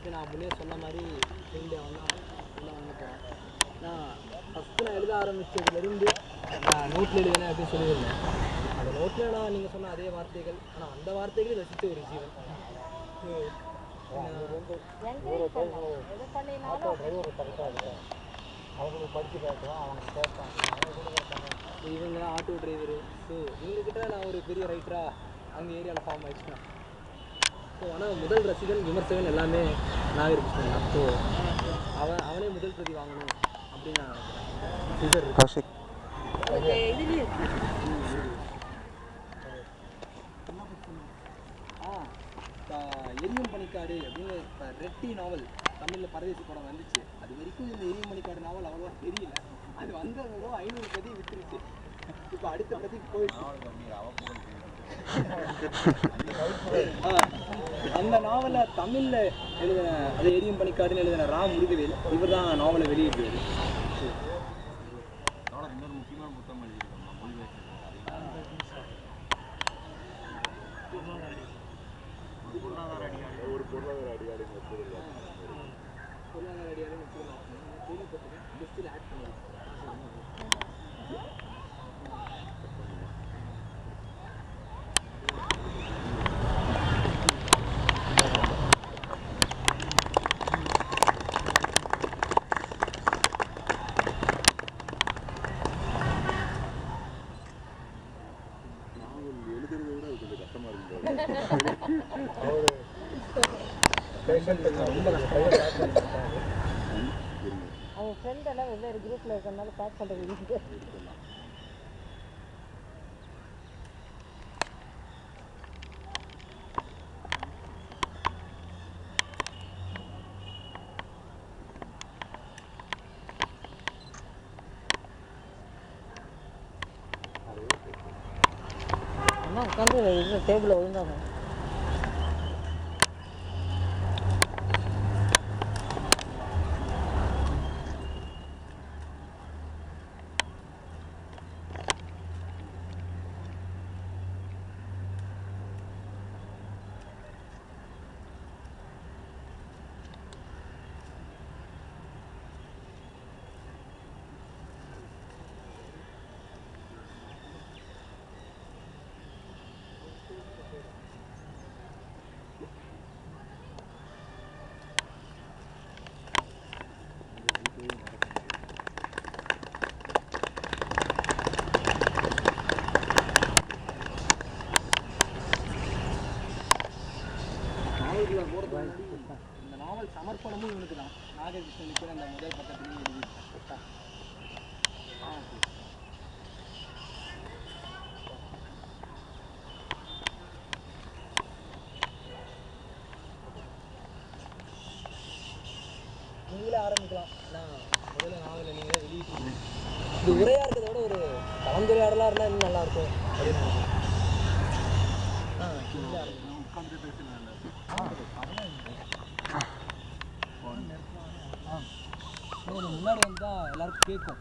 First நான் முன்னே சொன்ன மாதிரி ஃப்ரெண்டு அவன் தான் உள்ளே வாங்க போகிறேன். நான் ஃபஸ்ட்டு நான் எழுத ஆரம்பித்ததுலேருந்து நான் நோட்டில் எழுதுனேன் அப்படின்னு சொல்லியிருந்தேன். அந்த நோட்டில் நான் நீங்கள் சொன்ன அதே வார்த்தைகள், ஆனால் அந்த வார்த்தைகள் ரசித்த ஒரு ஜீவன். அவங்களுக்கு படித்து காட்டுவோம், அவங்க கேட்பாங்க, இவங்க ஆட்டோ டிரைவரு. ஸோ இவங்கக்கிட்ட நான் ஒரு பெரிய ரைட்டராக அங்கே ஏரியாவில் ஃபார்ம் ஆயிடுச்சுன்னா. ஸோ ஆனால் முதல் ரசிகன் விமர்சகன் எல்லாமே நாகரிகம். ஸோ அவனே முதல் பிரதி வாங்கணும் அப்படின்னு நான் நினைக்கிறேன். எரியும் பனிக்காடு அப்படின்னு இப்போ ரெட்டி நாவல் தமிழில் பரதேசி படம் வந்துச்சு. அது வரைக்கும் இந்த எரியும் பனிக்காடு நாவல் அவ்வளோவா தெரியல. அது வந்ததோ 500 பிரதி விட்டுருச்சு. இப்போ அடுத்த பிரதிக்கு போயிடுச்சு. அந்த நாவலை தமிழில் எழுதின, அது எரியும் பனிக்காடுன்னு எழுதின ரா முருகவேல் இவர் தான் நாவலை வெளியிடுவார். இன்னொரு முக்கியமான புத்தகம் எழுதியிருக்காங்க, பொருளாதார அடியாளி. பொருளாதார அடியாளுன்னு கேள்விப்பட்டிருக்கேன். லிஸ்ட்டில் ஆட் பண்ணியிருக்கேன். அவங்க ஃப்ரெண்ட் எல்லாம் வெவ்வேறு குரூப்பில் இருக்கிறதுனால பேக் பண்ணுறது. அண்ணா உட்காந்து இது டேபிளில் விழுந்தாங்க. இந்த நாவல் சமர்ப்பணமும் இவனுக்கு தான். நாககிருஷ்ணனுக்கு அந்த முதல் பக்கத்துலேயே எழுதியிருக்கேன். நீங்களே ஆரம்பிக்கலாம். ஆனால் முதல்ல நாவலை நீங்களே வெளியிட்டீங்க. இது உரையாக இருக்கிறத விட ஒரு கலந்துரையாடலாக இருந்தால் இன்னும் நல்லாயிருக்கும் அப்படின்னு நினைக்கிறேன். நீங்களே ஆரம்பிக்கலாம். முன்னாடி வந்தால் எல்லாருக்கும் கேட்கும்.